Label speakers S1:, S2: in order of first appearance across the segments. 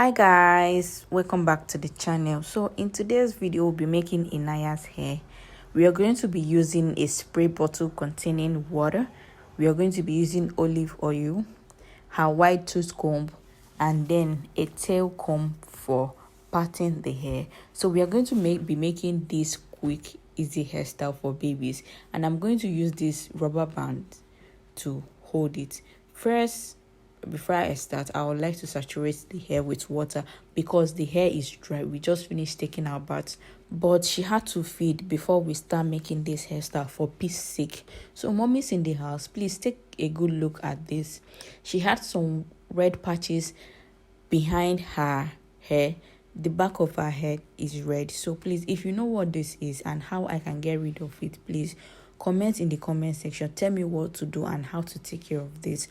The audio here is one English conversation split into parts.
S1: Hi guys, welcome back to the channel. So in today's video we'll be making Inaya's hair. We are going to be using a spray bottle containing water. We are going to be using olive oil, her white tooth comb, and then a tail comb for parting the hair. So we are going to be making this quick easy hairstyle for babies, and I'm going to use this rubber band to hold it. First, before I start, I would like to saturate the hair with water because the hair is dry. We just finished taking our bath, but she had to feed before we start making this hairstyle for peace sake. So mommy's in the house, please take a good look at this. She had some red patches behind her hair. The back of her head is red. So please, if you know what this is and how I can get rid of it, please comment in the comment section. Tell me what to do and how to take care of this.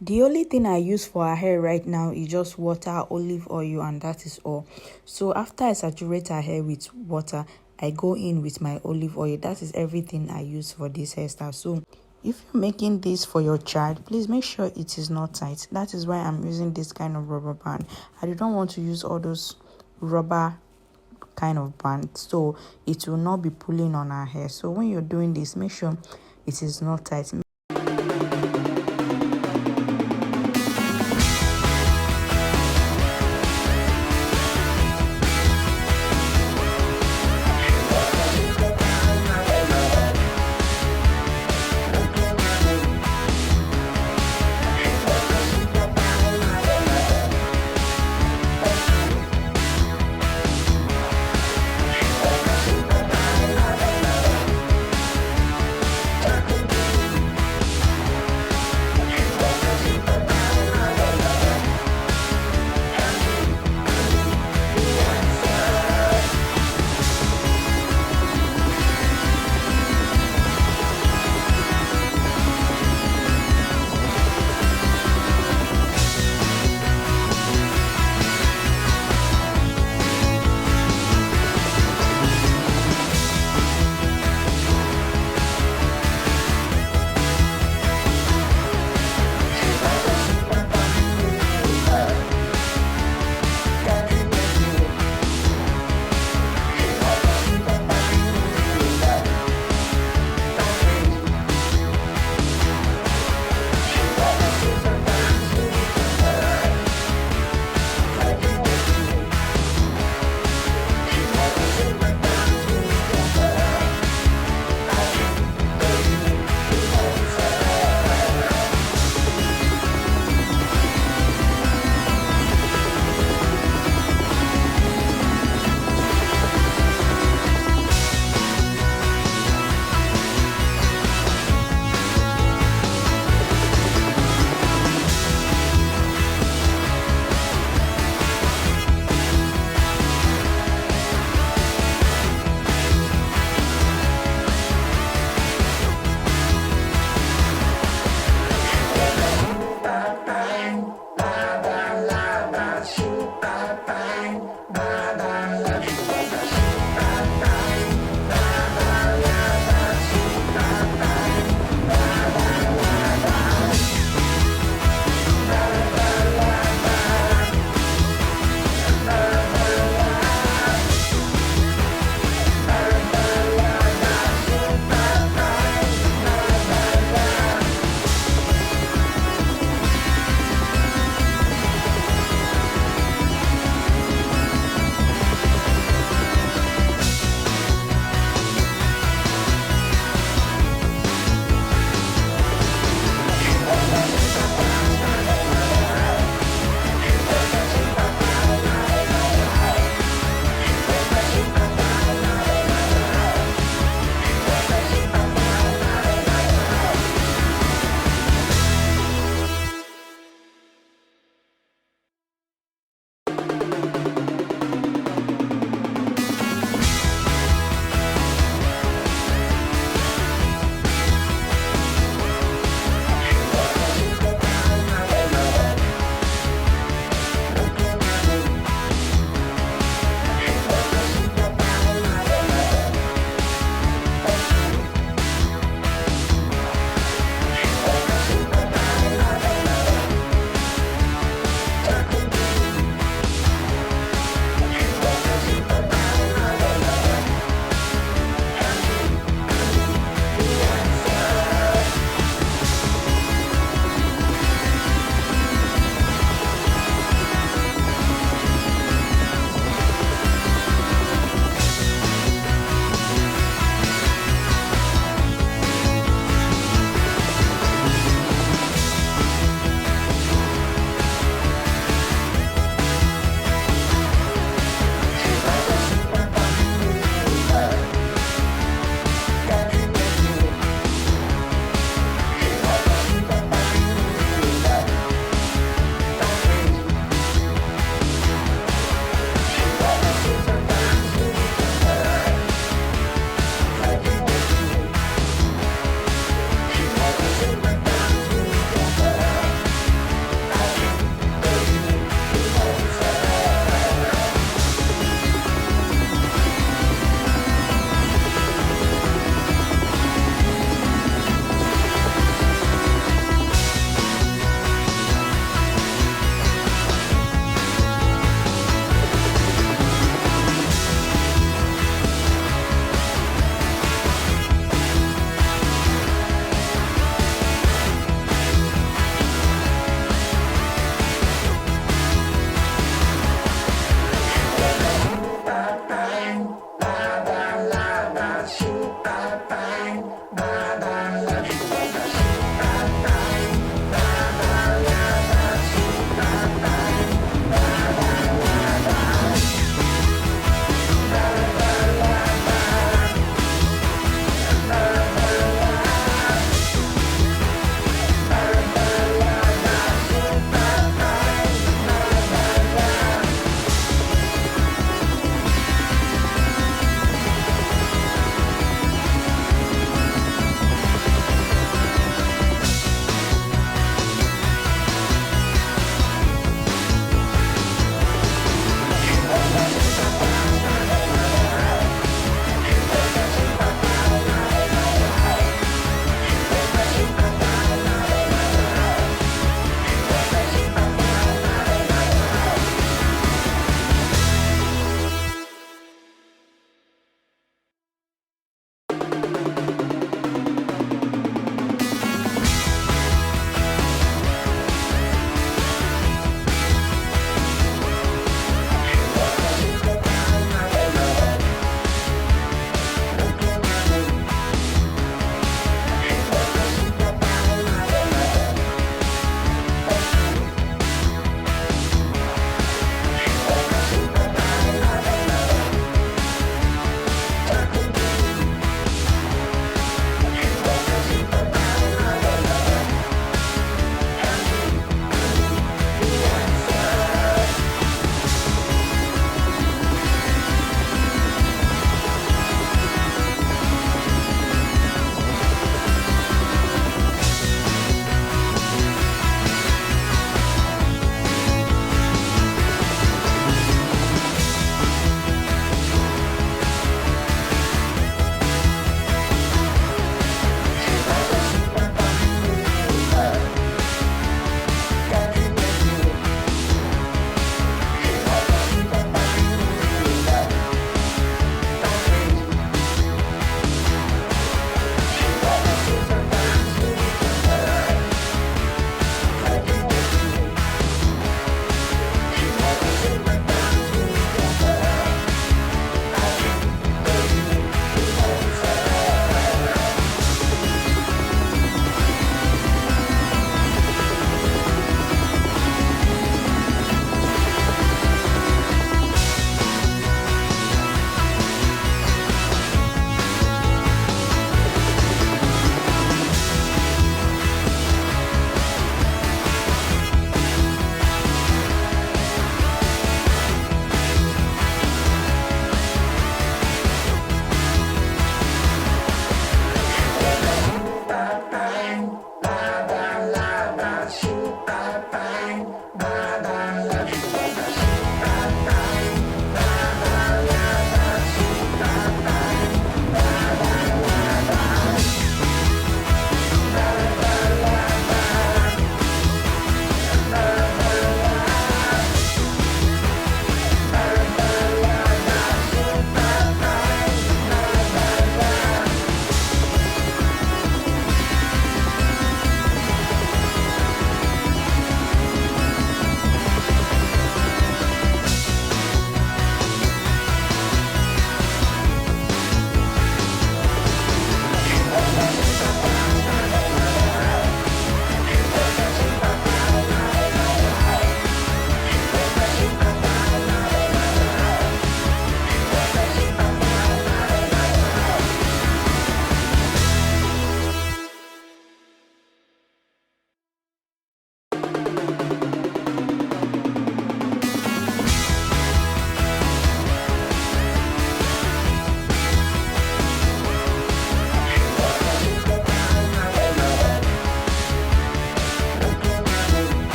S1: The only thing I use for her hair right now is just water, olive oil, and that is all. So after I saturate her hair with water, I go in with my olive oil. That is everything I use for this hairstyle. So if you're making this for your child, please make sure it is not tight. That is why I'm using this kind of rubber band. I don't want to use all those rubber kind of band, so it will not be pulling on her hair. So when you're doing this, make sure it is not tight.